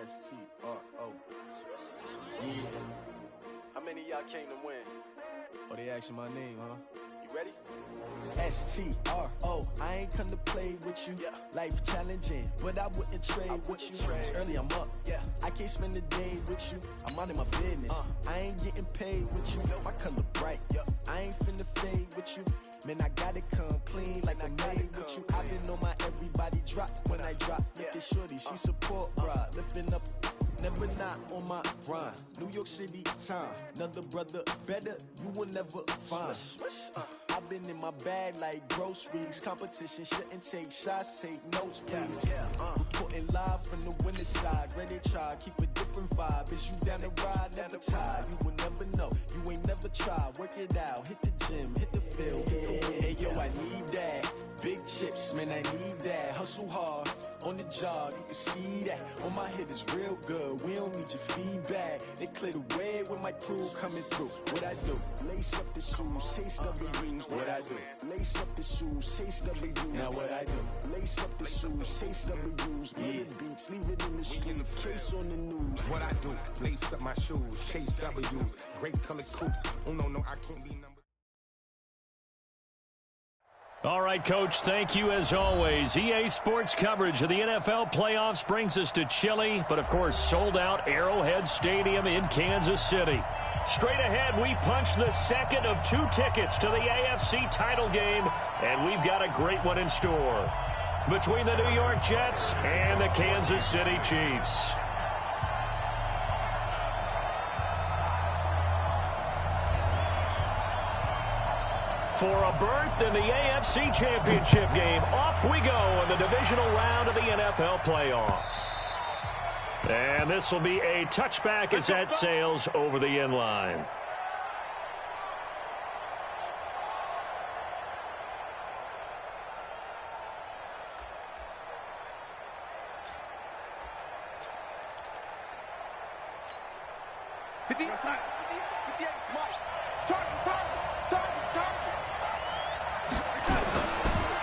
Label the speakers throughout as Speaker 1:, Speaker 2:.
Speaker 1: S-T-R-O. Yeah.
Speaker 2: How many of y'all came to win?
Speaker 1: Oh, they asking my name, huh?
Speaker 2: You ready?
Speaker 1: S-T-R-O. I ain't come to play with you.
Speaker 2: Yeah.
Speaker 1: Life challenging, but I wouldn't trade with you. It's early, I'm up.
Speaker 2: Yeah.
Speaker 1: I can't spend the day with you. I'm out of my business. I ain't getting paid with you. My color bright. I ain't finna fade with you. Man, I gotta come clean like I made with you. I've been on my everybody drop when I drop. Look at shorty, she support ride. Lifting up, never not on my grind. New York City time. Another brother better, you will never find. I've been in my bag like groceries. Competition shouldn't take shots, take notes, please. Reporting live from the winning side. Ready to try, keep a different vibe. Is you down the ride, never tired. You will never know, you ain't never tried. Work it out, hit the gym, hit the field, hit the win. Hey yo, I need that. Big chips, man, I need that. Hustle hard, on the job, you can see that. On my head is real good, we don't need your feedback. They clear the way with my crew coming through. What I do? Lace up the shoes, chase W's. What I do? Lace up the shoes, chase W's. Now what I do? Lace up the shoes, chase W's. Mid beats, leave it in the street, case on the news.
Speaker 3: What I do? Lace up my shoes, chase W's. Great colored coupes. Oh no, I can't be number.
Speaker 4: All right, Coach, thank you as always. EA Sports coverage of the NFL playoffs brings us to chilly, but of course sold out Arrowhead Stadium in Kansas City. Straight ahead, we punch the second of 2 tickets to the AFC title game, and we've got a great one in store between the New York Jets and the Kansas City Chiefs. For a berth in the AFC Championship game, off we go in the divisional round of the NFL playoffs. And this will be a touchback as that sails over the end line.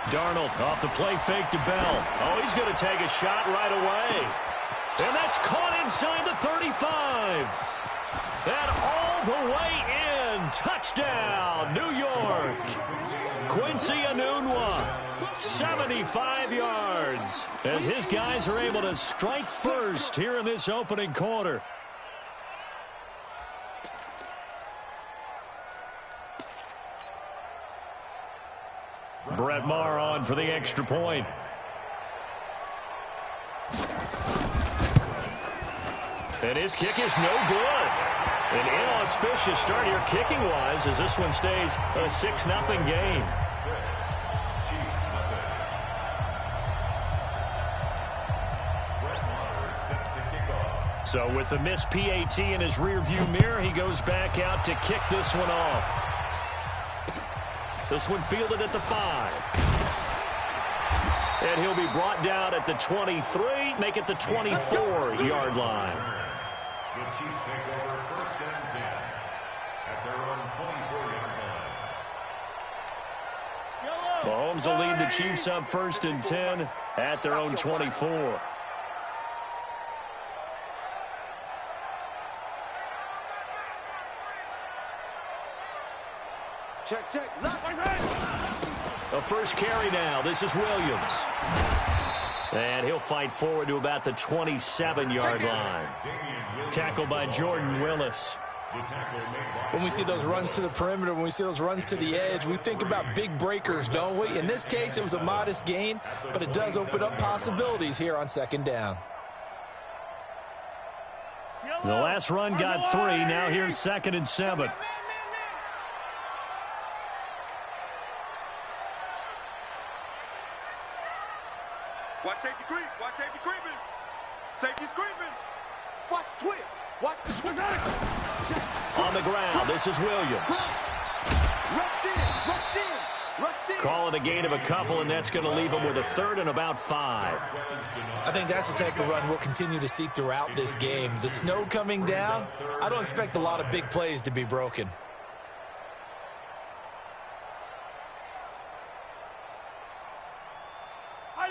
Speaker 4: Darnold off the play fake to Bell. Oh, he's going to take a shot right away. And that's caught inside the 35. And all the way in. Touchdown, New York. Quincy Enunwa, 75 yards. As his guys are able to strike first here in this opening quarter. Brett Maher on for the extra point. And his kick is no good. An inauspicious start here kicking-wise as this one stays a 6-0 game. So with the missed PAT in his rearview mirror, he goes back out to kick this one off. This one fielded at the 5. And he'll be brought down at the 23, make it the 24-yard line.
Speaker 5: The Chiefs take over 1st and 10 at their own 24-yard line.
Speaker 4: Mahomes will lead the Chiefs up 1st and 10 at their own 24.
Speaker 2: Check, check.
Speaker 4: A first carry now. This is Williams. And he'll fight forward to about the 27-yard line. Tackled by Jordan Willis.
Speaker 6: When we see those runs to the perimeter, when we see those runs to the edge, we think about big breakers, don't we? In this case, it was a modest gain, but it does open up possibilities here on 2nd down.
Speaker 4: The last run got 3. Now here's 2nd and 7.
Speaker 7: Watch safety creep. Watch safety creeping. Safety's creeping. Watch twist. Watch the twist.
Speaker 4: On the ground, this is Williams.
Speaker 7: Rush in. Rush in. Rush in.
Speaker 4: Call it a gain of a couple, and that's going to leave him with a 3rd and about 5.
Speaker 6: I think that's the type of run we'll continue to see throughout this game. The snow coming down, I don't expect a lot of big plays to be broken.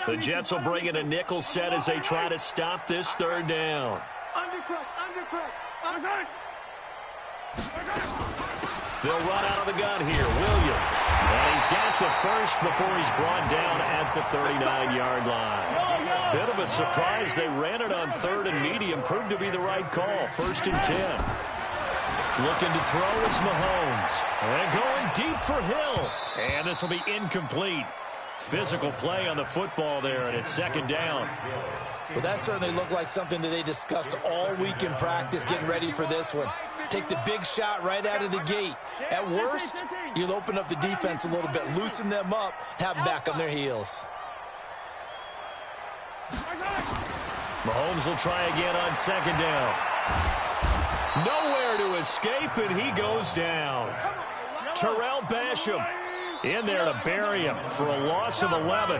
Speaker 4: The Jets will bring in a nickel set as they try to stop this third down. They'll run out of the gun here. Williams. And he's got the first before he's brought down at the 39-yard line. Bit of a surprise. They ran it on third and medium. Proved to be the right call. 1st and 10. Looking to throw is Mahomes. And going deep for Hill. And this will be incomplete. Physical play on the football there, and it's 2nd down.
Speaker 6: Well, that certainly looked like something that they discussed all week in practice, getting ready for this one. Take the big shot right out of the gate. At worst, you'll open up the defense a little bit, loosen them up, have them back on their heels.
Speaker 4: Mahomes will try again on 2nd down. Nowhere to escape, and he goes down. Terrell Basham in there to bury him for a loss of 11.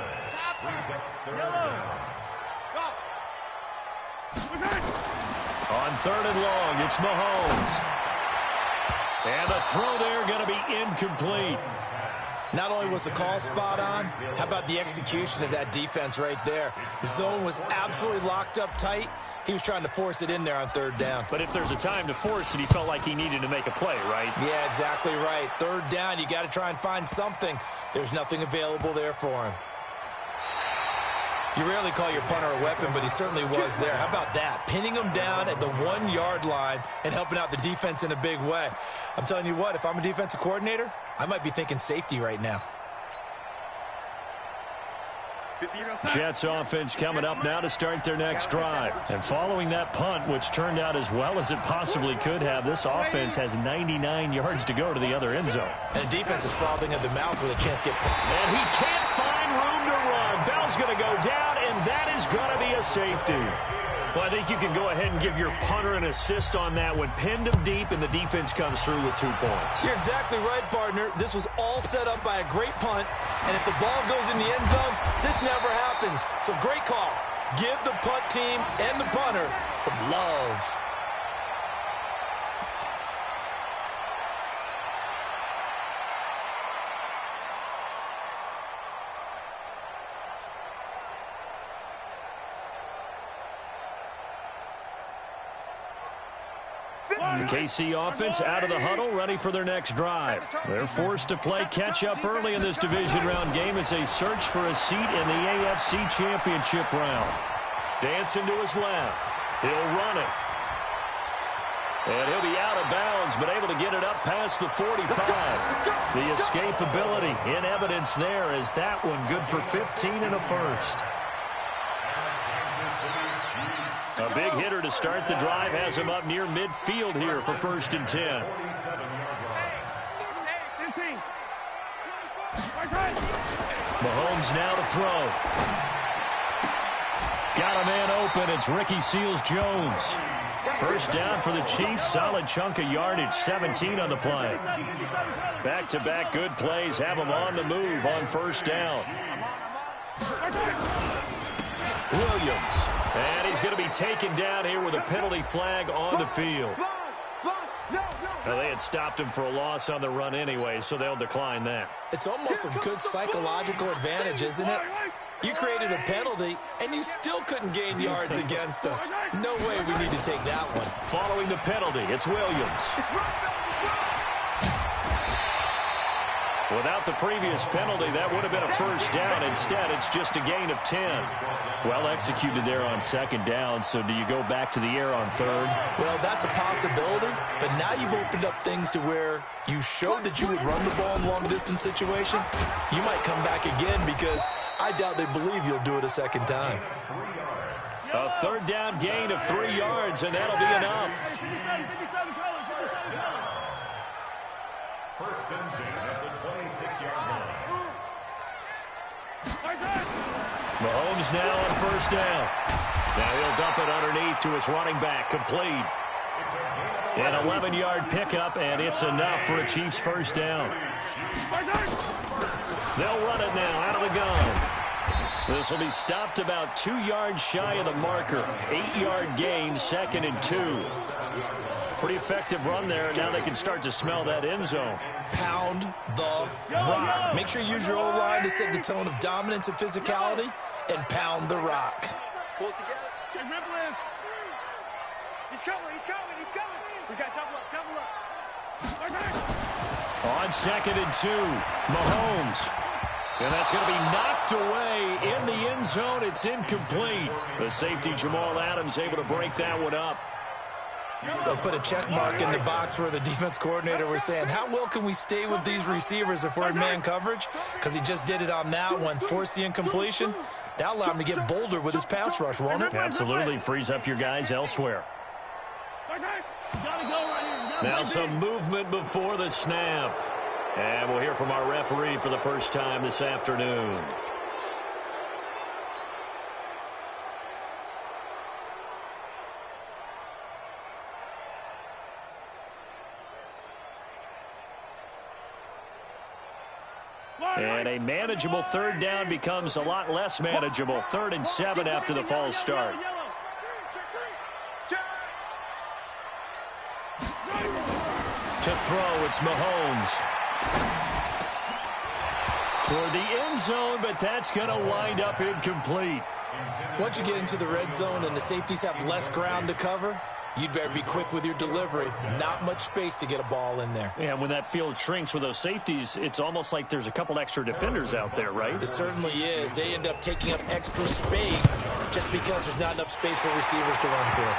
Speaker 4: On 3rd and long, it's Mahomes. And the throw there going to be incomplete.
Speaker 6: Not only was the call spot on, how about the execution of that defense right there? The zone was absolutely locked up tight. He was trying to force it in there on 3rd down.
Speaker 4: But if there's a time to force it, he felt like he needed to make a play, right?
Speaker 6: Yeah, exactly right. 3rd down, you got to try and find something. There's nothing available there for him. You rarely call your punter a weapon, but he certainly was there. How about that? Pinning him down at the 1-yard line and helping out the defense in a big way. I'm telling you what, if I'm a defensive coordinator, I might be thinking safety right now.
Speaker 4: Jets offense coming up now to start their next drive. And following that punt, which turned out as well as it possibly could have, this offense has 99 yards to go to the other end zone.
Speaker 6: And the defense is frothing at the mouth with a chance to get...
Speaker 4: And he can't find room to run. Bell's going to go down, and that is going to be a safety. Well, I think you can go ahead and give your punter an assist on that one. Pinned him deep, and the defense comes through with 2 points.
Speaker 6: You're exactly right, partner. This was all set up by a great punt, and if the ball goes in the end zone, this never happens. So great call. Give the punt team and the punter some love.
Speaker 4: The KC offense out of the huddle, ready for their next drive. They're forced to play catch-up early in this division round game as they search for a seat in the AFC Championship round. Dancing to his left. He'll run it. And he'll be out of bounds, but able to get it up past the 45. The escapability in evidence there as that one good for 15 and a first. A big hitter to start the drive has him up near midfield here for 1st and 10. Mahomes now to throw. Got a man open. It's Ricky Seals-Jones. First down for the Chiefs. Solid chunk of yardage. 17 on the play. Back-to-back good plays have him on the move on 1st down. Williams. And he's going to be taken down here with a penalty flag on the field. Now, they had stopped him for a loss on the run anyway, so they'll decline that.
Speaker 6: It's almost a good psychological advantage, isn't it? You created a penalty, and you still couldn't gain yards against us. No way we need to take that one.
Speaker 4: Following the penalty, it's Williams. Without the previous penalty, that would have been a first down. Instead, it's just a gain of 10. Well executed there on 2nd down, so do you go back to the air on 3rd?
Speaker 6: Well, that's a possibility, but now you've opened up things to where you showed that you would run the ball in long-distance situation. You might come back again because I doubt they believe you'll do it a 2nd time.
Speaker 4: A 3rd down gain of 3 yards, and that'll be enough.
Speaker 5: 1st and 10 at the 26-yard line.
Speaker 4: Mahomes now on 1st down. Now he'll dump it underneath to his running back, complete. An 11-yard pickup, and it's enough for a Chiefs 1st down. They'll run it now out of the gun. This will be stopped about 2 yards shy of the marker. 8-yard gain, 2nd and 2. Pretty effective run there, and now they can start to smell that end zone.
Speaker 6: Pound the rock. Make sure you use your O-line to set the tone of dominance and physicality, and pound the rock.
Speaker 7: Pull it together.
Speaker 2: Check rip lift. He's coming. We got double up.
Speaker 4: On 2nd and 2, Mahomes. And that's going to be knocked away in the end zone. It's incomplete. The safety, Jamal Adams, able to break that one up.
Speaker 6: They'll put a check mark in the box where the defense coordinator was saying, how well can we stay with these receivers if we're in man coverage? Because he just did it on that one, forced the incompletion. That'll allow him to get bolder with his pass rush, won't it?
Speaker 4: Absolutely. Frees up your guys elsewhere. Now some movement before the snap. And we'll hear from our referee for the first time this afternoon. And a manageable 3rd down becomes a lot less manageable. 3rd and 7 after the false start. To throw, it's Mahomes. Toward the end zone, but that's going to wind up incomplete.
Speaker 6: Once you get into the red zone and the safeties have less ground to cover, you'd better be quick with your delivery. Not much space to get a ball in there.
Speaker 4: Yeah, when that field shrinks with those safeties, it's almost like there's a couple extra defenders out there, right?
Speaker 6: It certainly is. They end up taking up extra space just because there's not enough space for receivers to run through.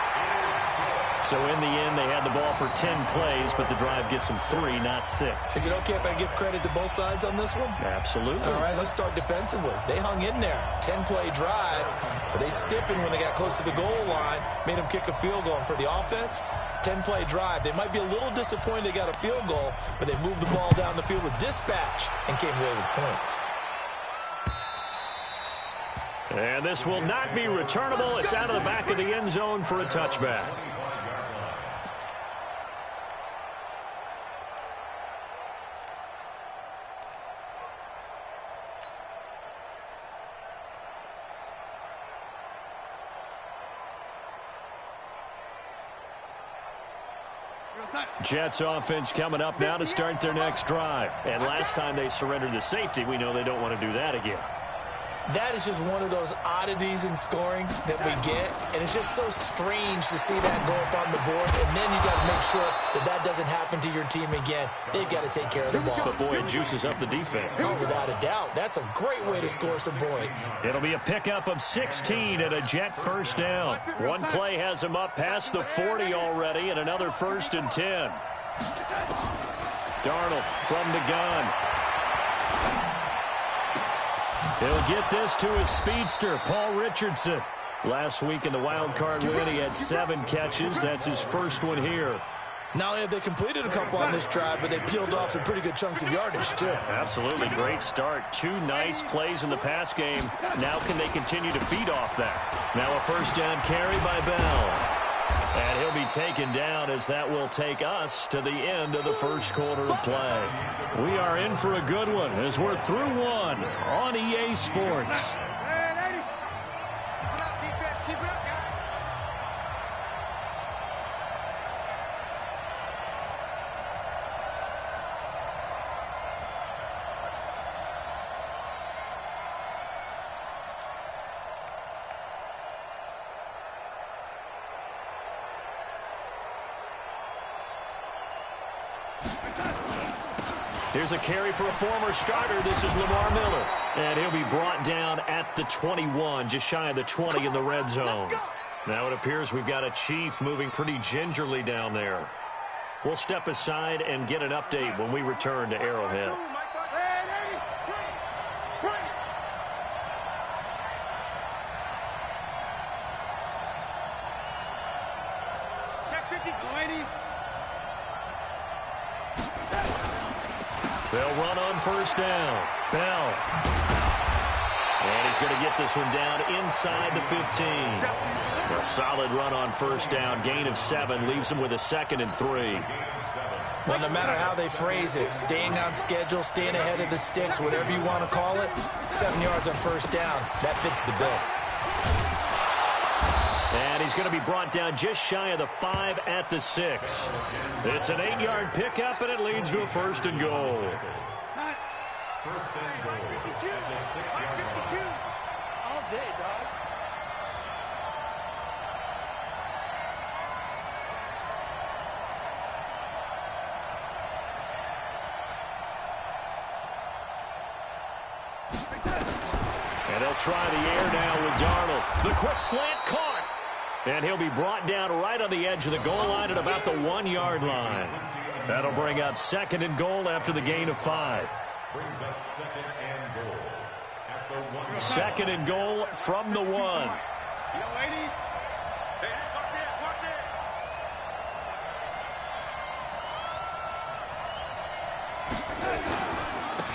Speaker 4: So in the end, they had the ball for 10 plays, but the drive gets them 3, not 6.
Speaker 6: Is it okay if I give credit to both sides on this one?
Speaker 4: Absolutely.
Speaker 6: All right, let's start defensively. They hung in there. 10-play drive, but they stiffened when they got close to the goal line, made them kick a field goal. And for the offense, 10-play drive. They might be a little disappointed they got a field goal, but they moved the ball down the field with dispatch and came away with points.
Speaker 4: And this will not be returnable. It's out of the back of the end zone for a touchback. Jets offense coming up now to start their next drive. And last time they surrendered the safety, we know they don't want to do that again.
Speaker 6: That is just one of those oddities in scoring that we get, and it's just so strange to see that go up on the board, and then you got to make sure that that doesn't happen to your team again. They've got to take care of the ball.
Speaker 4: But boy, it juices up the defense.
Speaker 6: Oh, without a doubt. That's a great way to score some points.
Speaker 4: It'll be a pickup of 16 and a Jet first down. One play has him up past the 40 already, and another 1st and 10. Darnold from the gun. He'll get this to his speedster, Paul Richardson. Last week in the wild card win, he had 7 catches. That's his first one here.
Speaker 6: Not only have they completed a couple on this drive, but they peeled off some pretty good chunks of yardage, too.
Speaker 4: Absolutely. Great start. 2 nice plays in the pass game. Now can they continue to feed off that? Now a first down carry by Bell. And he'll be taken down as that will take us to the end of the first quarter of play. We are in for a good one as we're through one on EA Sports. Here's a carry for a former starter. This is Lamar Miller. And he'll be brought down at the 21, just shy of the 20 in the red zone. Now it appears we've got a Chief moving pretty gingerly down there. We'll step aside and get an update when we return to Arrowhead.
Speaker 2: Check 50, 20.
Speaker 4: They'll run on first down. Bell. And he's going to get this one down inside the 15. A solid run on first down. Gain of 7 leaves him with a 2nd and 3.
Speaker 6: Well, no matter how they phrase it, staying on schedule, staying ahead of the sticks, whatever you want to call it, 7 yards on first down, that fits the bill.
Speaker 4: And he's going to be brought down just shy of the 5 at the 6. It's an 8-yard pickup, and it leads to a 1st and goal.
Speaker 5: First and goal at the 6-yard line.
Speaker 2: day, dog.
Speaker 4: And they'll try the air now with Darnold. The quick slant caught. And he'll be brought down right on the edge of the goal line at about the 1-yard line. That'll bring up 2nd and goal after the gain of 5.
Speaker 5: Brings up 2nd and goal. At the 1.
Speaker 4: 2nd and goal from the 1.
Speaker 2: Yo, lady.
Speaker 7: Hey, watch it, watch it.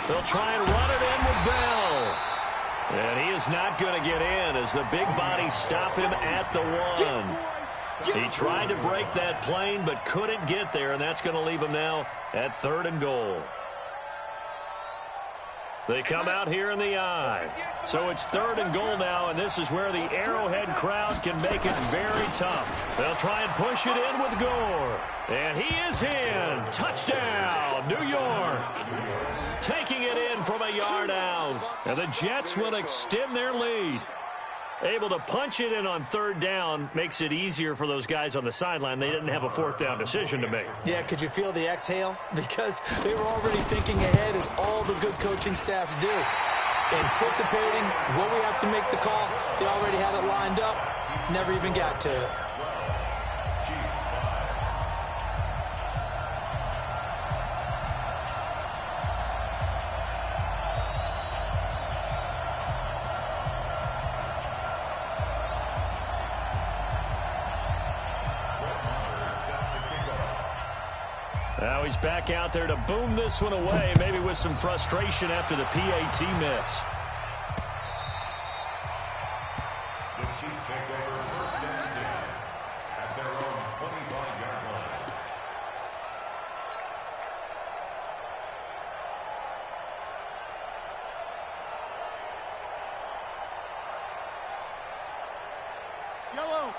Speaker 4: They'll try and run it in with Bell. And he is not going to get in as the big bodies stop him at the 1. He tried to break that plane but couldn't get there, and that's going to leave him now at 3rd and goal. They come out here in the I. So it's 3rd and goal now, and this is where the Arrowhead crowd can make it very tough. They'll try and push it in with Gore. And he is in. Touchdown, New York. Taking it in from a yard out. And the Jets will extend their lead. Able to punch it in on 3rd down makes it easier for those guys on the sideline. They didn't have a 4th down decision to make.
Speaker 6: Yeah, could you feel the exhale? Because they were already thinking ahead, as all the good coaching staffs do. Anticipating what we have to make the call. They already had it lined up. Never even got to it.
Speaker 4: Now he's back out there to boom this one away, maybe with some frustration after the PAT miss.
Speaker 5: The Chiefs take over 1st and 10 at their own 25-yard line.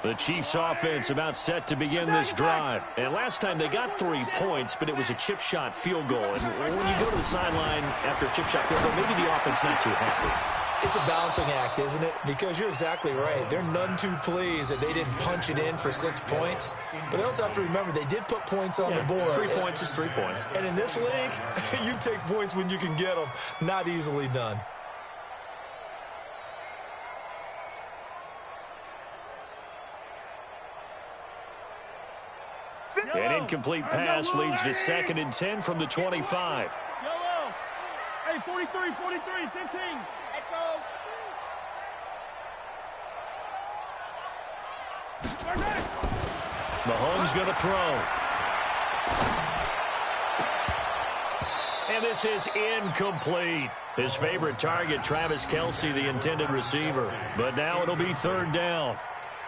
Speaker 4: The Chiefs offense about set to begin this drive. And last time they got 3 points, but it was a chip shot field goal. And when you go to the sideline after a chip shot field goal, maybe the offense not too happy.
Speaker 6: It's a balancing act, isn't it? Because you're exactly right. They're none too pleased that they didn't punch it in for 6 points. But they also have to remember they did put points on the board.
Speaker 4: 3 points is 3 points.
Speaker 6: And in this league, you take points when you can get them. Not easily done.
Speaker 4: An incomplete pass leads to 2nd and 10 from the 25.
Speaker 2: Hey, 43, 15. Echo.
Speaker 4: Mahomes going to throw. And this is incomplete. His favorite target, Travis Kelce, the intended receiver. But now it'll be 3rd down.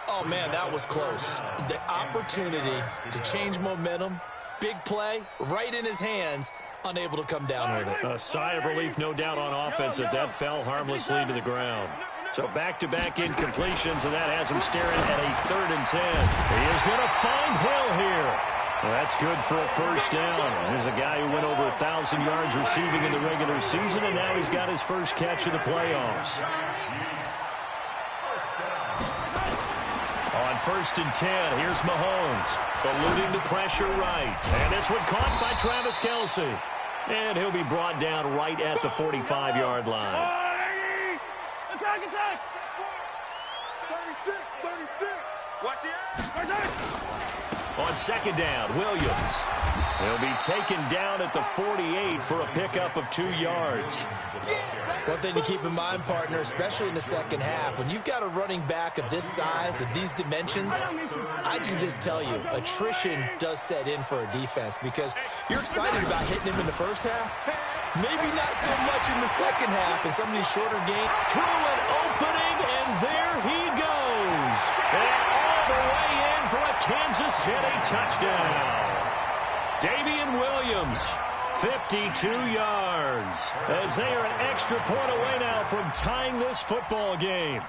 Speaker 6: Oh, man, that was close. The opportunity to change momentum, big play, right in his hands, unable to come down with it.
Speaker 4: A sigh of relief, no doubt, on offense that fell harmlessly to the ground. So back-to-back incompletions, and that has him staring at a 3rd and 10. He is going to find Hill here. Well, that's good for a 1st down. There's a guy who went over 1,000 yards receiving in the regular season, and now he's got his first catch of the playoffs. On 1st and 10, here's Mahomes, eluding the pressure right. And this one caught by Travis Kelce. And he'll be brought down right at the 45-yard line.
Speaker 2: Attack!
Speaker 7: 36. Watch the air.
Speaker 4: On 2nd down, Williams. He'll be taken down at the 48 for a pickup of 2 yards.
Speaker 6: One thing to keep in mind, partner, especially in the second half, when you've got a running back of this size, of these dimensions, I can just tell you, attrition does set in for a defense because you're excited about hitting him in the first half. Maybe not so much in the second half, and some of these shorter games.
Speaker 4: Through an opening, and there he goes. And all the way in for a Kansas City touchdown. Damian Williams, 52 yards, as they are an extra point away now from tying this football game.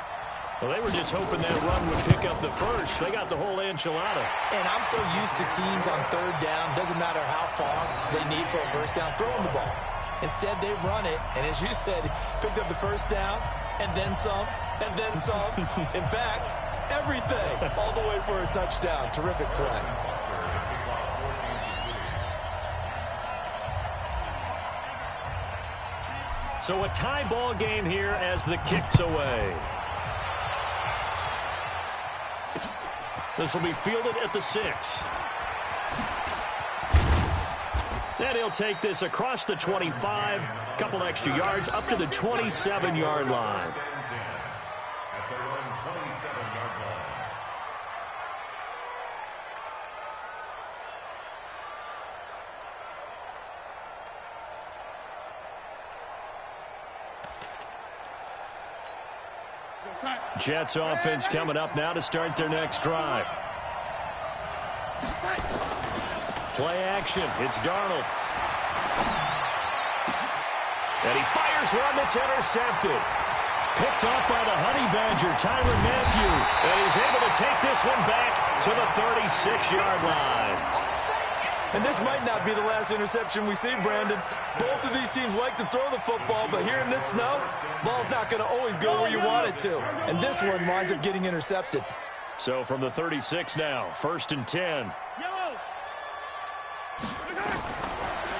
Speaker 4: Well, they were just hoping that run would pick up the first. They got the whole enchilada.
Speaker 6: And I'm so used to teams on 3rd down, doesn't matter how far they need for a first down, throwing the ball. Instead, they run it, and as you said, picked up the 1st down, and then some, and then some. In fact, everything, all the way for a touchdown. Terrific play.
Speaker 4: So a tie ball game here as the kick's away. This will be fielded at the 6. And he'll take this across the 25, a couple extra yards up to the 27-yard line.
Speaker 5: At their own 27-yard line.
Speaker 4: Jets offense coming up now to start their next drive. Play action. It's Darnold. And he fires one that's intercepted. Picked off by the Honey Badger, Tyrann Mathieu. And he's able to take this one back to the 36-yard line.
Speaker 6: And this might not be the last interception we see, Brandon. Both of these teams like to throw the football, but here in this snow, ball's not going to always go where you want it to. And this one winds up getting intercepted.
Speaker 4: So from the 36 now, 1st and 10.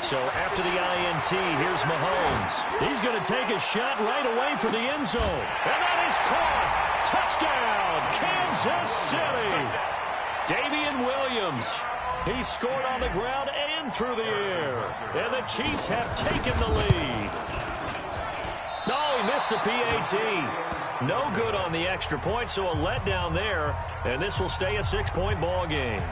Speaker 4: So after the INT, here's Mahomes. He's going to take a shot right away for the end zone. And that is caught. Touchdown, Kansas City. Damian Williams. He scored on the ground and through the air. And the Chiefs have taken the lead. No, he missed the PAT. No good on the extra point, so a letdown there. And this will stay a 6-point ball game.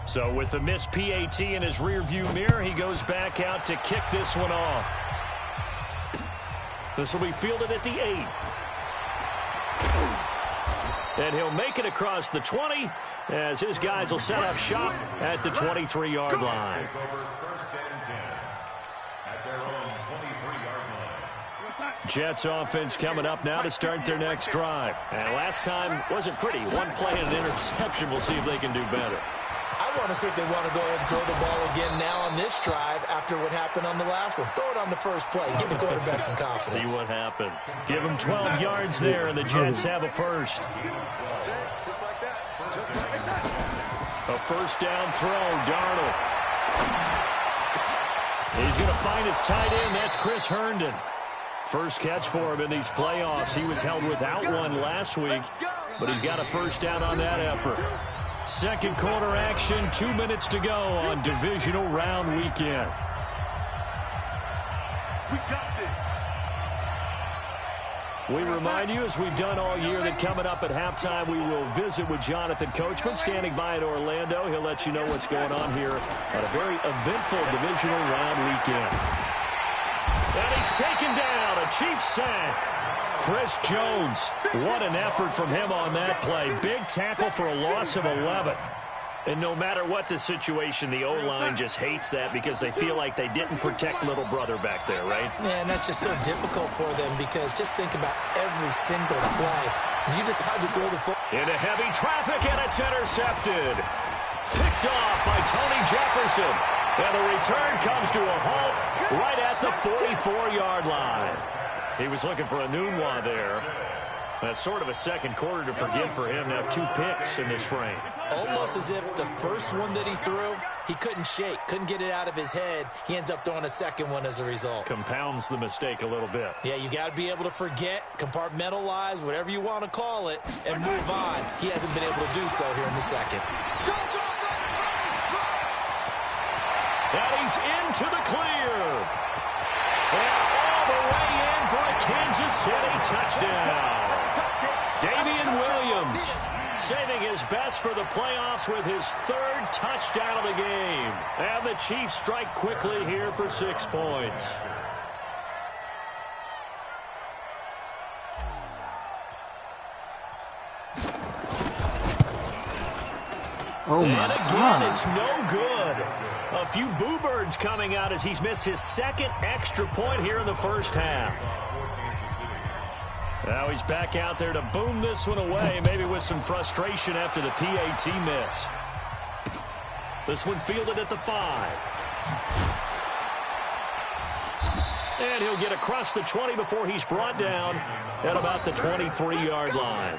Speaker 4: So with the missed PAT in his rearview mirror, he goes back out to kick this one off. This will be fielded at the 8. And he'll make it across the 20 as his guys will set up shop at the 23-yard line. Jets offense coming up now to start their next drive. And last time wasn't pretty. One play and an interception. We'll see if they can do better.
Speaker 6: I want to see if they want to go ahead and throw the ball again now on this drive after what happened on the last one. Throw it on the first play. Give the quarterback some confidence.
Speaker 4: See what happens. Give him 12 yards there, and the Jets have a first.
Speaker 7: Just like that. Just like that.
Speaker 4: A first down throw, Darnold. He's going to find his tight end. That's Chris Herndon. First catch for him in these playoffs. He was held without one last week, but he's got a first down on that effort. Second quarter action, 2 minutes to go on divisional round weekend.
Speaker 7: We got this.
Speaker 4: We remind you, as we've done all year, that coming up at halftime, we will visit with Jonathan Coachman, standing by in Orlando. He'll let you know what's going on here on a very eventful divisional round weekend. And he's taken down, a Chiefs sack. Chris Jones, what an effort from him on that play. Big tackle for a loss of 11. And no matter what the situation, the O-line just hates that because they feel like they didn't protect little brother back there, right?
Speaker 6: Man, that's just so difficult for them because just think about every single play. When you decide to throw the football.
Speaker 4: Into heavy traffic, and it's intercepted. Picked off by Tony Jefferson. And the return comes to a halt right at the 44-yard line. He was looking for a Nunwa there. That's sort of a second quarter to forgive for him. Now 2 picks in this frame.
Speaker 6: Almost as if the first one that he threw, he couldn't shake, couldn't get it out of his head. He ends up throwing a second one as a result.
Speaker 4: Compounds the mistake a little bit.
Speaker 6: Yeah, you got to be able to forget, compartmentalize, whatever you want to call it, and move on. He hasn't been able to do so here in the second.
Speaker 4: And he's into the clear. And all the way in for a Kansas City touchdown. Damian Williams saving his best for the playoffs with his 3rd touchdown of the game. And the Chiefs strike quickly here for 6 points.
Speaker 8: Oh, my
Speaker 4: and again,
Speaker 8: God.
Speaker 4: It's no good. A few boo birds coming out as he's missed his 2nd extra point here in the first half. Now he's back out there to boom this one away, maybe with some frustration after the PAT miss. This one fielded at the 5. And he'll get across the 20 before he's brought down at about the 23-yard line.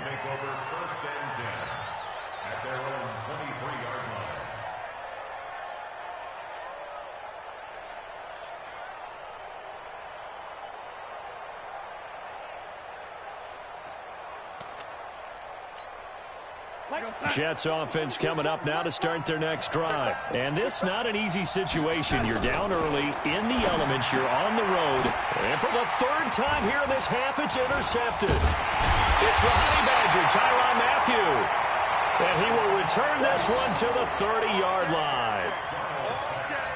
Speaker 4: Jets offense coming up now to start their next drive. And this not an easy situation. You're down early, in the elements, you're on the road. And for the 3rd time here in this half, it's intercepted. It's the Honey Badger, Tyrann Mathieu. And he will return this one to the 30-yard line.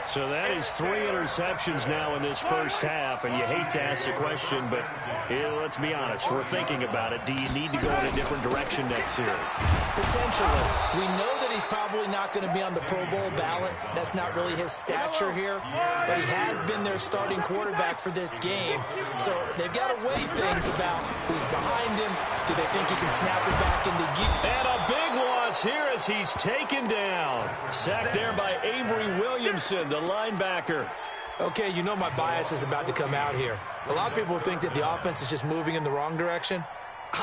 Speaker 4: So that is 3 interceptions now in this first half, and you hate to ask the question, but let's be honest, we're thinking about it. Do you need to go in a different direction next year?
Speaker 6: Potentially. We know that he's probably not going to be on the Pro Bowl ballot. That's not really his stature here, but he has been their starting quarterback for this game. So they've got to weigh things about who's behind him. Do they think he can snap it back into gear?
Speaker 4: And a big loss here as he's taken down. Sacked there by Avery Williamson, the linebacker.
Speaker 6: Okay, you know my bias is about to come out here. A lot of people think that the offense is just moving in the wrong direction.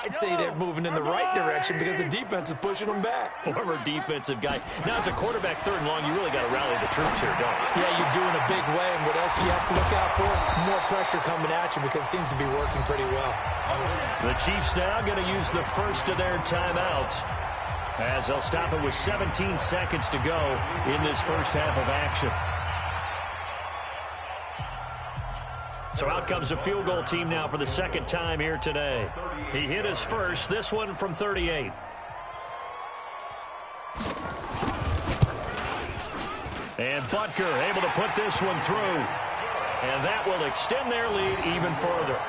Speaker 6: I'd say they're moving in the right direction because the defense is pushing them back.
Speaker 4: Former defensive guy. Now, as a quarterback 3rd and long, you really got to rally the troops here, don't you?
Speaker 6: Yeah, you do in a big way. And what else do you have to look out for? More pressure coming at you because it seems to be working pretty well.
Speaker 4: The Chiefs now going to use the first of their timeouts as they'll stop it with 17 seconds to go in this first half of action. So out comes a field goal team now for the 2nd time here today. He hit his first, this one from 38. And Butker able to put this one through. And that will extend their lead even further.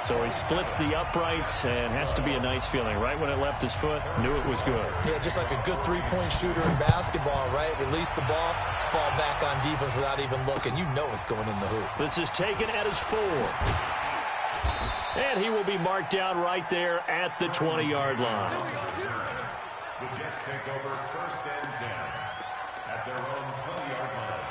Speaker 4: So he splits the uprights and has to be a nice feeling. Right when it left his foot, knew it was good.
Speaker 6: Yeah, just like a good 3-point shooter in basketball, right? Release the ball, fall back on defense without even looking. You know it's going in the hoop.
Speaker 4: This is taken at his 4. And he will be marked down right there at the 20-yard line.
Speaker 5: The Jets take over 1st and 10 at their own 20-yard line.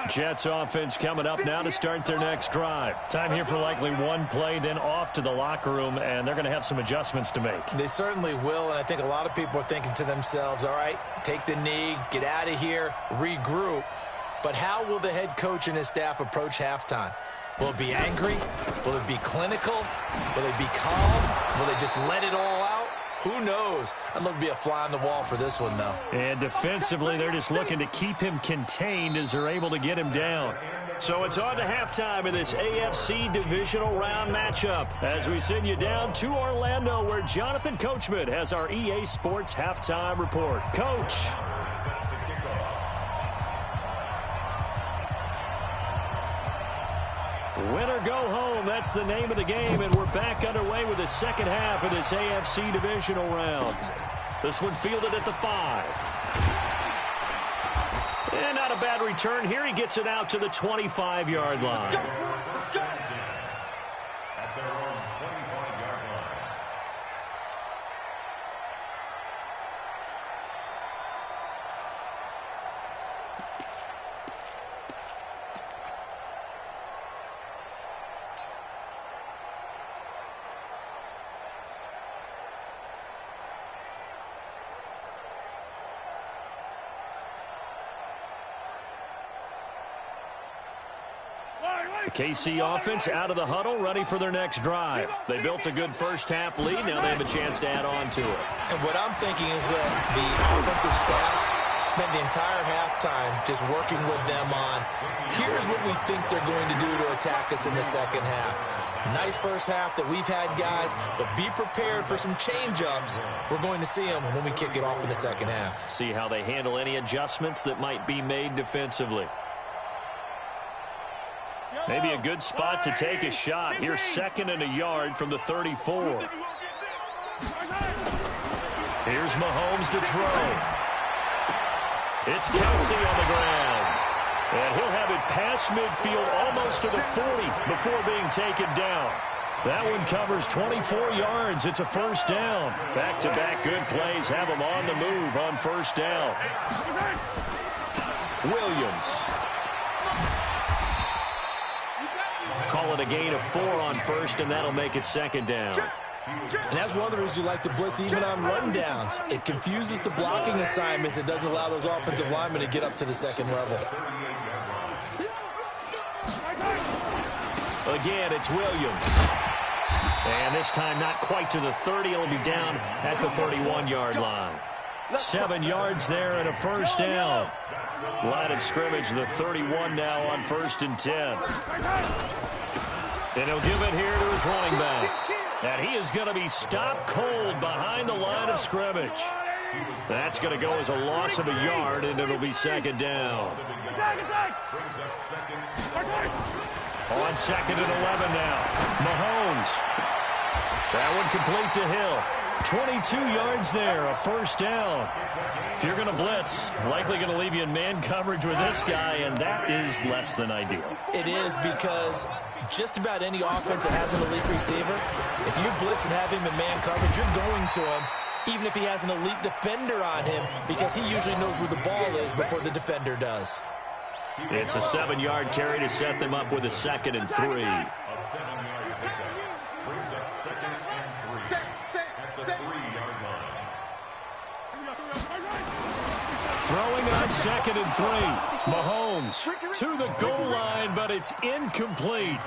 Speaker 4: Jets offense coming up now to start their next drive. Time here for likely one play, then off to the locker room, and they're going to have some adjustments to make.
Speaker 6: They certainly will, and I think a lot of people are thinking to themselves, all right, take the knee, get out of here, regroup. But how will the head coach and his staff approach halftime? Will it be angry? Will it be clinical? Will it be calm? Will they just let it all out? Who knows? I'd love to be a fly on the wall for this one, though.
Speaker 4: And defensively, they're just looking to keep him contained as they're able to get him down. So it's on to halftime of this AFC divisional round matchup as we send you down to Orlando where Jonathan Coachman has our EA Sports halftime report. Coach. Win or go home, that's the name of the game, and we're back underway with the second half of this AFC divisional round. This one fielded at the 5. And not a bad return here. He gets it out to the 25-yard line.
Speaker 5: Let's go. At their own 25-yard line.
Speaker 4: The KC offense out of the huddle, ready for their next drive. They built a good first half lead. Now they have a chance to add on to it.
Speaker 6: And what I'm thinking is that the offensive staff spent the entire halftime just working with them on, here's what we think they're going to do to attack us in the second half. Nice first half that we've had, guys, but be prepared for some change-ups. We're going to see them when we kick it off in the second half.
Speaker 4: See how they handle any adjustments that might be made defensively. Maybe a good spot to take a shot. Here's 2nd and a yard from the 34. Here's Mahomes to throw. It's Kelsey on the ground. And he'll have it past midfield almost to the 40 before being taken down. That one covers 24 yards. It's a first down. Back-to-back good plays have them on the move on first down. Williams. Call it a gain of 4 on first, and that'll make it second down.
Speaker 6: And that's one of the reasons you like to blitz even on rundowns. It confuses the blocking assignments. It doesn't allow those offensive linemen to get up to the second level.
Speaker 4: Again, it's Williams. And this time not quite to the 30. It'll be down at the 31-yard line. 7 yards there and a first down. Line of scrimmage, the 31 now on 1st and 10. And he'll give it here to his running back. And he is going to be stopped cold behind the line of scrimmage. That's going to go as a loss of a yard, and it'll be second down. On 2nd and 11 now. Mahomes. That one complete to Hill. 22 yards there, a first down. If you're going to blitz, likely going to leave you in man coverage with this guy, and that is less than ideal.
Speaker 6: It is, because just about any offense that has an elite receiver, if you blitz and have him in man coverage, you're going to him, even if he has an elite defender on him, because he usually knows where the ball is before the defender does.
Speaker 4: It's a 7-yard carry to set them up with a 2nd and 3.
Speaker 5: A 7-yard pickup brings up 2nd and 3 at the 3-yard line.
Speaker 4: Throwing on 2nd and 3. Mahomes to the goal line, but it's incomplete.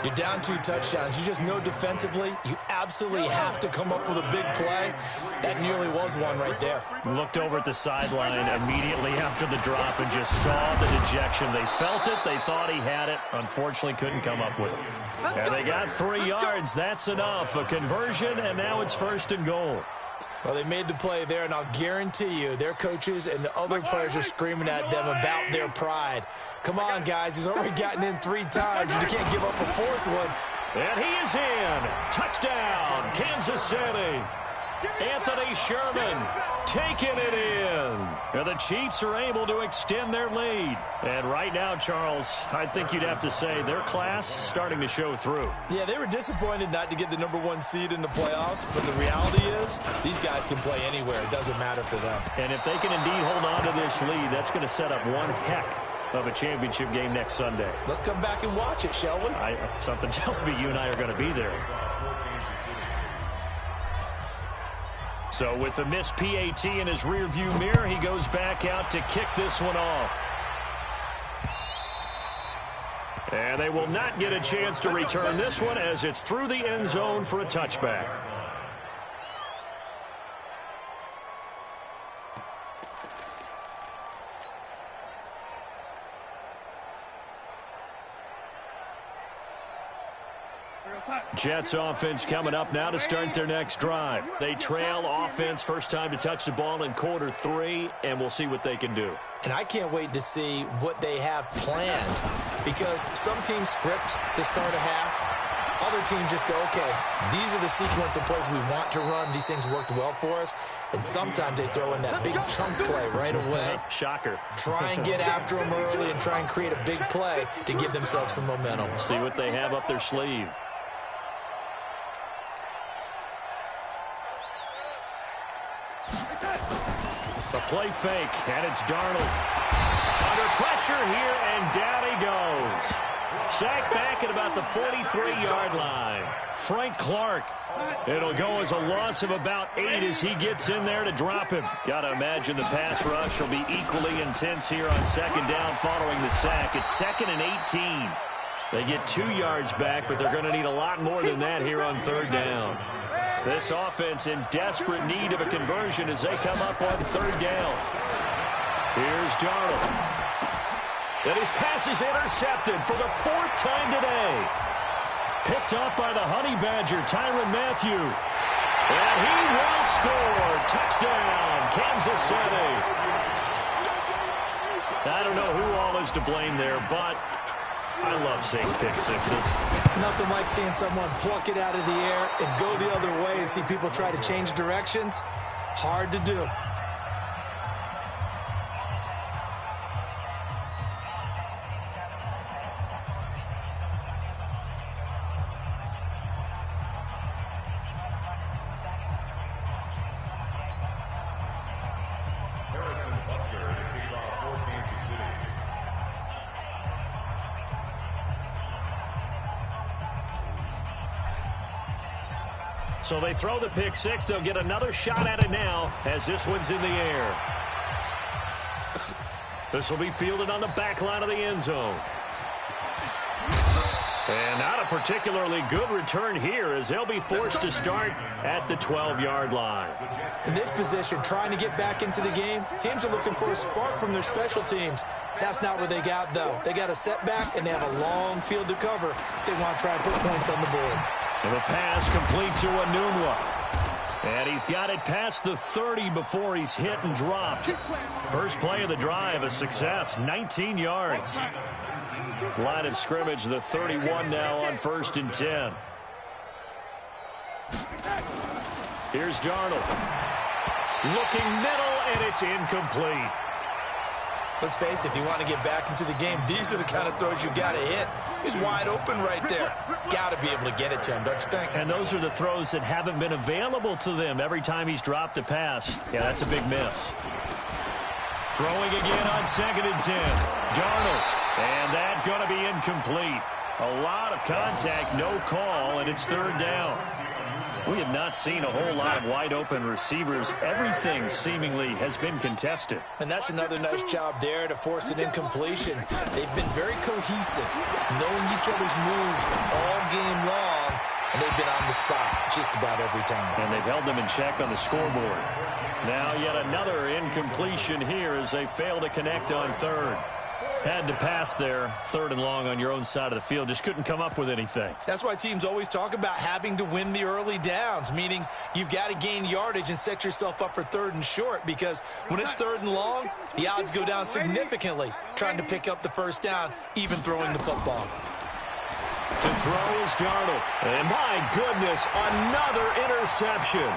Speaker 6: You're down 2 touchdowns. You just know defensively you absolutely have to come up with a big play. That nearly was one right there.
Speaker 4: Looked over at the sideline immediately after the drop and just saw the dejection. They felt it. They thought he had it. Unfortunately, couldn't come up with it. And they got 3 yards. That's enough. A conversion, and now it's 1st and goal.
Speaker 6: Well, they made the play there, and I'll guarantee you their coaches and the other players are screaming at them about their pride. Come on, guys. He's already gotten in 3 times, and you can't give up a 4th one.
Speaker 4: And he is in. Touchdown, Kansas City. Anthony Sherman taking it in. And the Chiefs are able to extend their lead. And right now, Charles, I think you'd have to say their class starting to show through.
Speaker 6: Yeah, they were disappointed not to get the #1 seed in the playoffs, but the reality is these guys can play anywhere. It doesn't matter for them.
Speaker 4: And if they can indeed hold on to this lead, that's going to set up one heck of a championship game next Sunday.
Speaker 6: Let's come back and watch it, shall we?
Speaker 4: Something tells me you and I are going to be there. So with the missed PAT in his rearview mirror, he goes back out to kick this one off. And they will not get a chance to return this one as it's through the end zone for a touchback. Jets offense coming up now to start their next drive. They trail offense, first time to touch the ball in quarter 3, and we'll see what they can do.
Speaker 6: And I can't wait to see what they have planned, because some teams script to start a half. Other teams just go, okay, these are the sequence of plays we want to run. These things worked well for us. And sometimes they throw in that big chunk play right away.
Speaker 4: Shocker.
Speaker 6: Try and get after them early and try and create a big play to give themselves some momentum.
Speaker 4: See what they have up their sleeve. The play fake, and it's Darnold. Under pressure here, and down he goes. Sacked back at about the 43-yard line. Frank Clark. It'll go as a loss of about 8 as he gets in there to drop him. Got to imagine the pass rush will be equally intense here on 2nd down following the sack. It's 2nd and 18. They get 2 yards back, but they're going to need a lot more than that here on 3rd down. This offense in desperate need of a conversion as they come up on 3rd down. Here's Darnold. And his pass is intercepted for the 4th time today. Picked up by the Honey Badger, Tyrann Mathieu. And he will score. Touchdown, Kansas City. I don't know who all is to blame there, but I love seeing pick sixes.
Speaker 6: Nothing like seeing someone pluck it out of the air and go the other way and see people try to change directions. Hard to do.
Speaker 4: So they throw the pick six. They'll get another shot at it now as this one's in the air. This will be fielded on the back line of the end zone. And not a particularly good return here as they'll be forced to start at the 12-yard line.
Speaker 6: In this position, trying to get back into the game, teams are looking for a spark from their special teams. That's not what they got, though. They got a setback, and they have a long field to cover if they want to try and put points on the board.
Speaker 4: And the pass complete to Anunwa. And he's got it past the 30 before he's hit and dropped. First play of the drive, a success, 19 yards. Line of scrimmage, the 31 now on 1st and 10. Here's Darnold. Looking middle, and it's incomplete.
Speaker 6: Let's face it, if you want to get back into the game, these are the kind of throws you got to hit. He's wide open right there. Got to be able to get it to him, don't you think?
Speaker 4: And those are the throws that haven't been available to them every time he's dropped a pass. Yeah, that's a big miss. Throwing again on 2nd and 10. Darnold. And that's going to be incomplete. A lot of contact, no call, and it's 3rd down. We have not seen a whole lot of wide-open receivers. Everything seemingly has been contested.
Speaker 6: And that's another nice job there to force an incompletion. They've been very cohesive, knowing each other's moves all game long, and they've been on the spot just about every time.
Speaker 4: And they've held them in check on the scoreboard. Now yet another incompletion here as they fail to connect on 3rd. Had to pass there, 3rd and long on your own side of the field. Just couldn't come up with anything.
Speaker 6: That's why teams always talk about having to win the early downs, meaning you've got to gain yardage and set yourself up for 3rd and short, because when it's 3rd and long, the odds go down significantly trying to pick up the 1st down, even throwing the football.
Speaker 4: To throw is Darnold. And my goodness, another interception.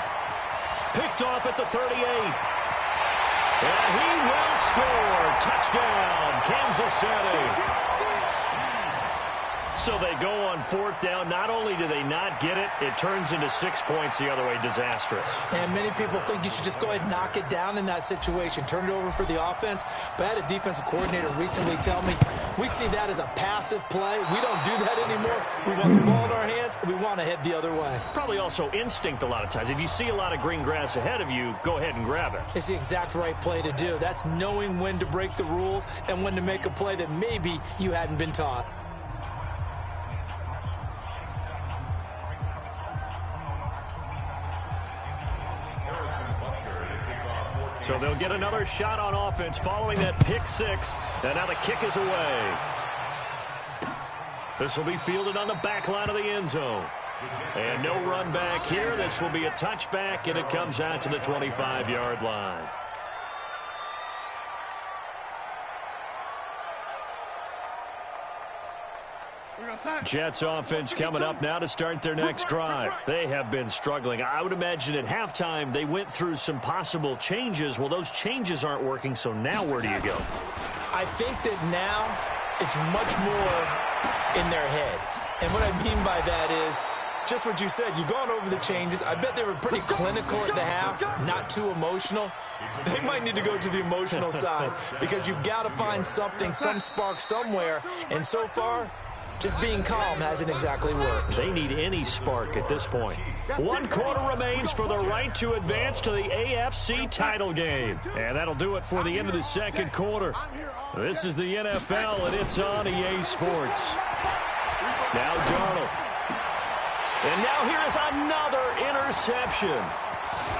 Speaker 4: Picked off at the 38. And he will score. Touchdown, Kansas City. So they go on 4th down. Not only do they not get it, it turns into 6 points the other way. Disastrous.
Speaker 6: And many people think you should just go ahead and knock it down in that situation. Turn it over for the offense. But I had a defensive coordinator recently tell me, we see that as a passive play. We don't do that anymore. We want the ball in our hands, and we want to head the other way.
Speaker 4: Probably also instinct a lot of times. If you see a lot of green grass ahead of you, go ahead and grab it.
Speaker 6: It's the exact right play to do. That's knowing when to break the rules and when to make a play that maybe you hadn't been taught.
Speaker 4: So they'll get another shot on offense following that pick six. And now the kick is away. This will be fielded on the back line of the end zone. And no run back here. This will be a touchback, and it comes out to the 25-yard line. Jets offense coming up now to start their next drive. They have been struggling. I would imagine at halftime they went through some possible changes. Well, those changes aren't working, so now where do you go?
Speaker 6: I think that now it's much more in their head. And what I mean by that is just what you said. You've gone over the changes. I bet they were pretty clinical at the half, not too emotional. They might need to go to the emotional side because you've got to find something, some spark somewhere. And so far, just being calm hasn't exactly worked.
Speaker 4: They need any spark at this point. 1 quarter remains for the right to advance to the AFC title game. And that'll do it for the end of the second quarter. This is the NFL, and it's on EA Sports. Now Darnold. And now here is another interception.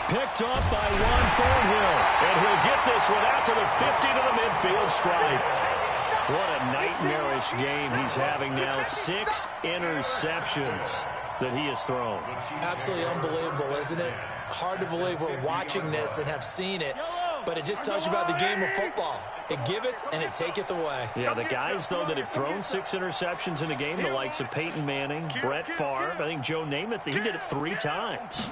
Speaker 4: Picked up by Juan Thornhill. And he'll get this one out to the 50 to the midfield stripe. What a nightmarish game he's having now. 6 interceptions that he has thrown.
Speaker 6: Absolutely unbelievable, isn't it? Hard to believe we're watching this and have seen it, but it just tells you about the game of football. It giveth and it taketh away.
Speaker 4: Yeah, the guys, though, that have thrown 6 interceptions in a game, the likes of Peyton Manning, Brett Favre, I think Joe Namath, he did it 3 times.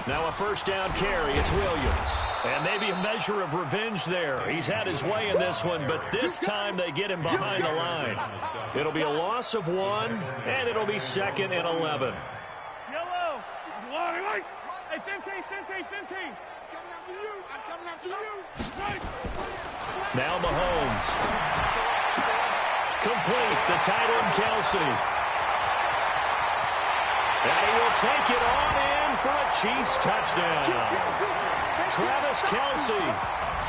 Speaker 4: Now a first down carry, it's Williams. And maybe a measure of revenge there. He's had his way in this one, but this time they get him behind the line. It'll be a loss of 1, and it'll be 2nd and 11.
Speaker 2: Yellow. Hey, 15. Coming after you. I'm coming after you.
Speaker 4: Now Mahomes. Complete. The tight end, Kelsey. And he will take it on in for a Chiefs touchdown. Travis Kelce,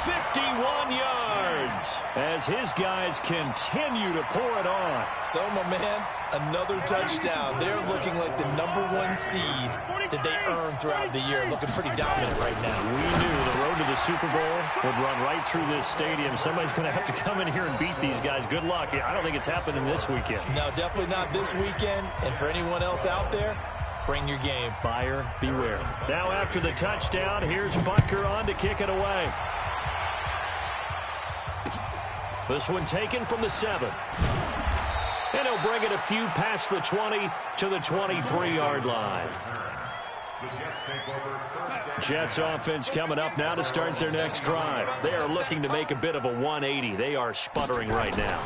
Speaker 4: 51 yards, as his guys continue to pour it on.
Speaker 6: So, my man, another touchdown. They're looking like the #1 seed that they earned throughout the year. Looking pretty dominant right now.
Speaker 4: We knew the road to the Super Bowl would run right through this stadium. Somebody's going to have to come in here and beat these guys. Good luck. I don't think it's happening this weekend.
Speaker 6: No, definitely not this weekend. And for anyone else out there, bring your game.
Speaker 4: Buyer beware. Now after the touchdown, here's Butker on to kick it away. This one taken from the 7. And he'll bring it a few past the 20 to the 23-yard line. Jets offense coming up now to start their next drive. They are looking to make a bit of a 180. They are sputtering right now.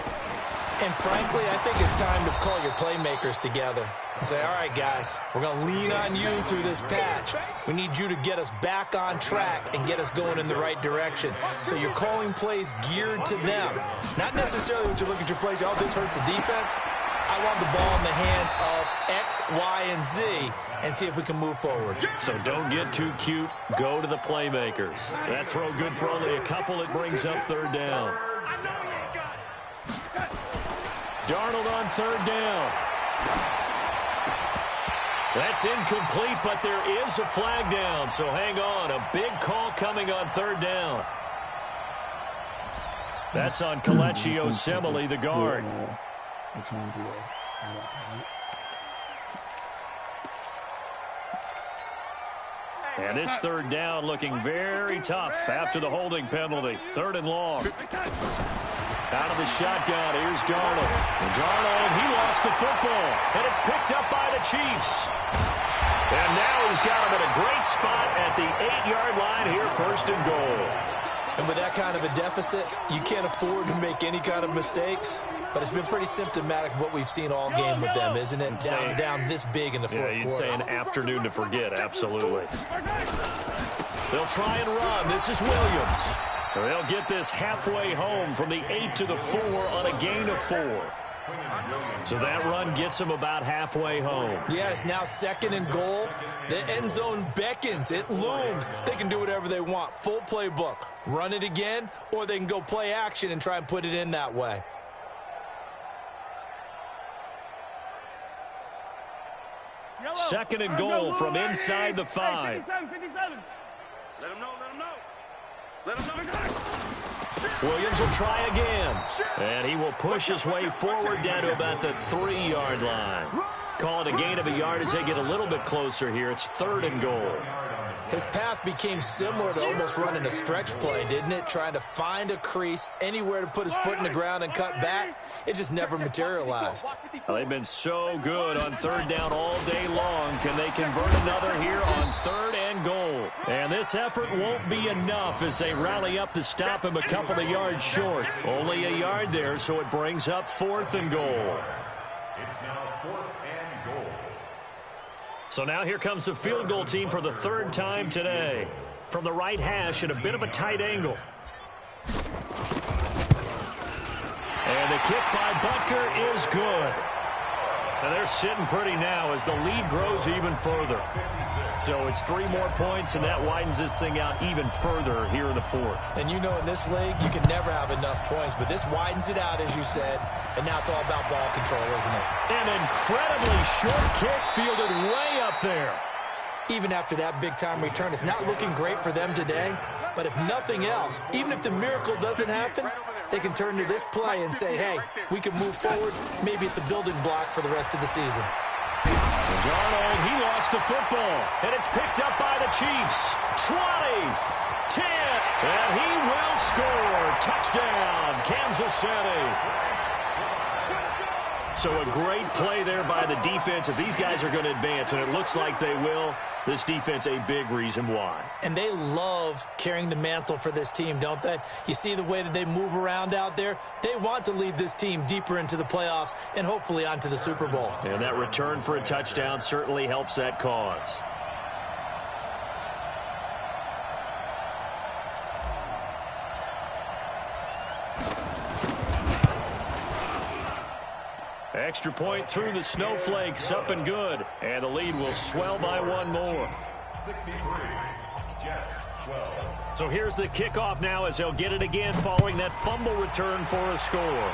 Speaker 6: And frankly, I think it's time to call your playmakers together and say, all right, guys, we're going to lean on you through this patch. We need you to get us back on track and get us going in the right direction. So you're calling plays geared to them. Not necessarily when you look at your plays, oh, this hurts the defense. I want the ball in the hands of X, Y, and Z and see if we can move forward.
Speaker 4: So don't get too cute. Go to the playmakers. That throw good for only a couple. It brings up 3rd down. Darnold on 3rd down. That's incomplete, but there is a flag down, so hang on. A big call coming on 3rd down. That's on Kelechi Osemele, the guard. And this 3rd down looking very tough after the holding penalty. 3rd and long. Out of the shotgun, here's Darnold. And Darnold, he lost the football. And it's picked up by the Chiefs. And now he's got him at a great spot at the 8-yard line here, 1st and goal.
Speaker 6: And with that kind of a deficit, you can't afford to make any kind of mistakes. But it's been pretty symptomatic of what we've seen all game with them, isn't it? Down this big in the 4th quarter.
Speaker 4: Yeah, you'd say an afternoon to forget, absolutely. They'll try and run. This is Williams. They'll get this halfway home from the 8 to the 4 on a gain of 4. So that run gets them about halfway home.
Speaker 6: Yeah, it's now 2nd and goal. The end zone beckons. It looms. They can do whatever they want. Full playbook. Run it again, or they can go play action and try and put it in that way.
Speaker 4: Second and goal from inside the 5.
Speaker 7: Let him know, let him know. Let him know.
Speaker 4: Williams will try again. And he will push his way forward down to about the 3-yard line. Call it a gain of a yard as they get a little bit closer here. It's 3rd and goal.
Speaker 6: His path became similar to almost running a stretch play, didn't it? Trying to find a crease, anywhere to put his foot in the ground and cut back. It just never materialized.
Speaker 4: Well, they've been so good on 3rd down all day long. Can they convert another here on 3rd and goal? And this effort won't be enough as they rally up to stop him a couple of yards short. Only a yard there, so it brings up 4th and goal.
Speaker 5: It's now 4th and goal.
Speaker 4: So now here comes the field goal team for the 3rd time today. From the right hash at a bit of a tight angle. And the kick by Butker is good. And they're sitting pretty now as the lead grows even further. So it's 3 more points, and that widens this thing out even further here in the 4th.
Speaker 6: And you know in this league, you can never have enough points, but this widens it out, as you said, and now it's all about ball control, isn't it?
Speaker 4: An incredibly short kick fielded way up there.
Speaker 6: Even after that big-time return, it's not looking great for them today, but if nothing else, even if the miracle doesn't happen, they can turn to this play and say, hey, we can move forward. Maybe it's a building block for the rest of the season.
Speaker 4: Darnold, he lost the football, and it's picked up by the Chiefs. 20, 10, and he will score. Touchdown, Kansas City. So a great play there by the defense. If these guys are going to advance, and it looks like they will, this defense a big reason why.
Speaker 6: And they love carrying the mantle for this team, don't they? You see the way that they move around out there? They want to lead this team deeper into the playoffs and hopefully onto the Super Bowl.
Speaker 4: And that return for a touchdown certainly helps that cause. Extra point through the snowflakes, up and good. And the lead will swell by one more.
Speaker 5: 63, Jets 12.
Speaker 4: So here's the kickoff now as they'll get it again following that fumble return for a score.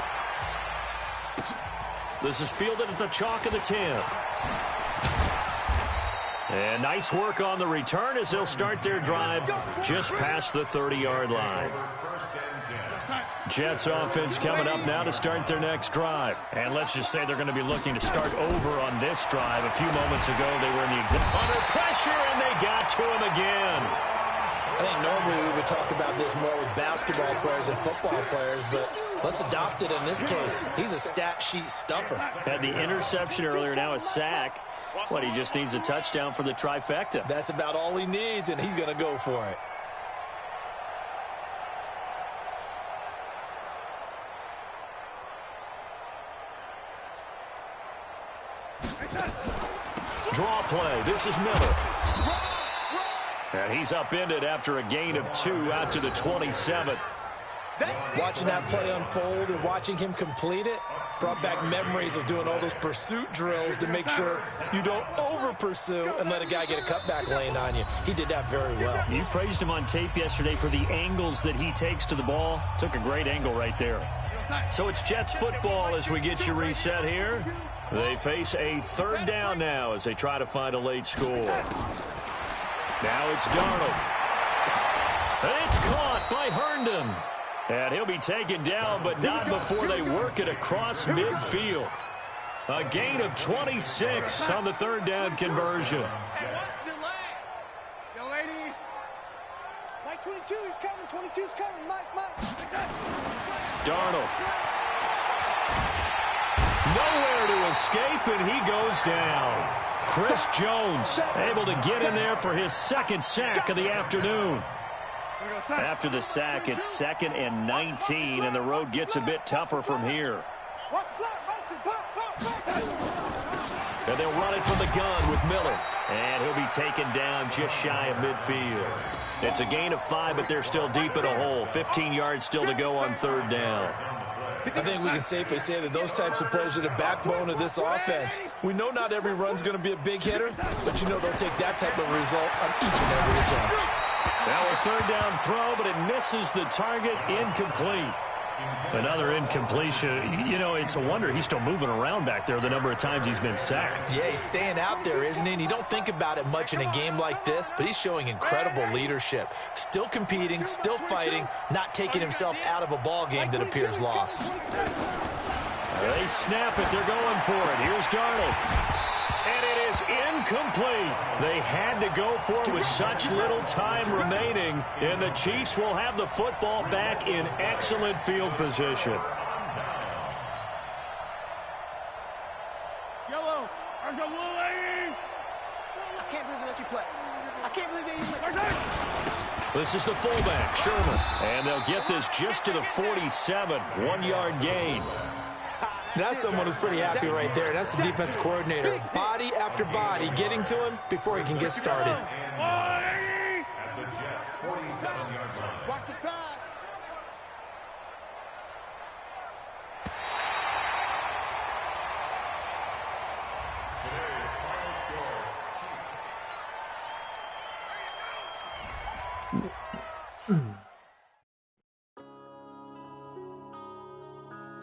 Speaker 4: This is fielded at the chalk of the 10. And nice work on the return as they'll start their drive just past the 30-yard line. Jets offense coming up now to start their next drive. And let's just say they're going to be looking to start over on this drive. A few moments ago, they were in the under pressure, and they got to him again.
Speaker 6: I think normally we would talk about this more with basketball players and football players, but let's adopt it in this case. He's a stat sheet stuffer.
Speaker 4: Had the interception earlier, now a sack. What, he just needs a touchdown for the trifecta.
Speaker 6: That's about all he needs, and he's going to go for it.
Speaker 4: Draw play. This is Miller. And he's upended after a gain of 2 out to the 27.
Speaker 6: Watching that play unfold and watching him complete it brought back memories of doing all those pursuit drills to make sure you don't over-pursue and let a guy get a cutback lane on you. He did that very well.
Speaker 4: You praised him on tape yesterday for the angles that he takes to the ball. Took a great angle right there. So it's Jets football as we get you reset here. They face a third down now as they try to find a late score. Now it's Darnold. And it's caught by Herndon. And he'll be taken down, but not before they work it across midfield. A gain of 26 on the third down conversion.
Speaker 2: Yo, lady. Mike 22, he's coming. 22's coming. Mike.
Speaker 4: Darnold. Nowhere to escape, and he goes down. Chris Jones able to get in there for his second sack of the afternoon. After the sack, it's 2nd and 19, and the road gets a bit tougher from here. And they'll run it from the gun with Miller. And he'll be taken down just shy of midfield. It's a gain of 5, but they're still deep in a hole. 15 yards still to go on third down.
Speaker 6: I think we can safely say that those types of plays are the backbone of this offense. We know not every run's going to be a big hitter, but you know they'll take that type of result on each and every attempt.
Speaker 4: Now a third down throw, but it misses the target. Incomplete. Another incompletion. You know, it's a wonder he's still moving around back there the number of times he's been sacked.
Speaker 6: Yeah, he's staying out there, isn't he? And you don't think about it much in a game like this, but he's showing incredible leadership. Still competing, still fighting, not taking himself out of a ball game that appears lost.
Speaker 4: They snap it. They're going for it. Here's Darnold. And it is incomplete. They had to go for it with such little time remaining. And the Chiefs will have the football back in excellent field position.
Speaker 2: Yellow. There's a blue lady. I can't believe they let you play. I can't believe they let you play.
Speaker 4: This is the fullback, Sherman. And they'll get this just to the 47. 1-yard gain.
Speaker 6: That's someone who's pretty happy right there. That's the defense coordinator. Body after body getting to him before he can get started.
Speaker 5: At the Jets 47-yard line.
Speaker 2: Watch the pass.
Speaker 5: Today's final score.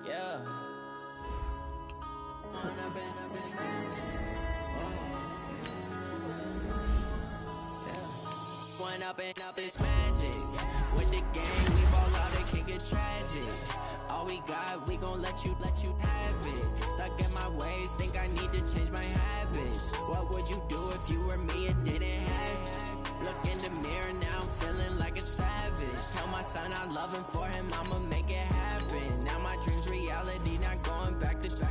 Speaker 9: Yeah. One up and up is magic. With the game, we ball out and kick it tragic. All we got, we gon' let you have it. Stuck in my ways, think I need to change my habits. What would you do if you were me and didn't have it? Look in the mirror, now I'm feeling like a savage. Tell my son I love him, for him I'ma make it happen. Now my dream's reality, not going back to back.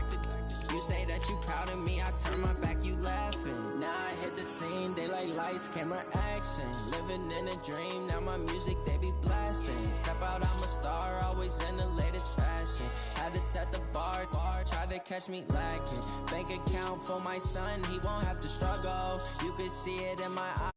Speaker 9: You say that you proud of me, I turn my back, you laughing. Now I hit the scene, they like lights, camera, action. Living in a dream, now my music, they be blasting. Step out, I'm a star, always in the latest fashion. Had to set the bar, try to catch me lacking. Bank account for my son, he won't have to struggle. You could see it in my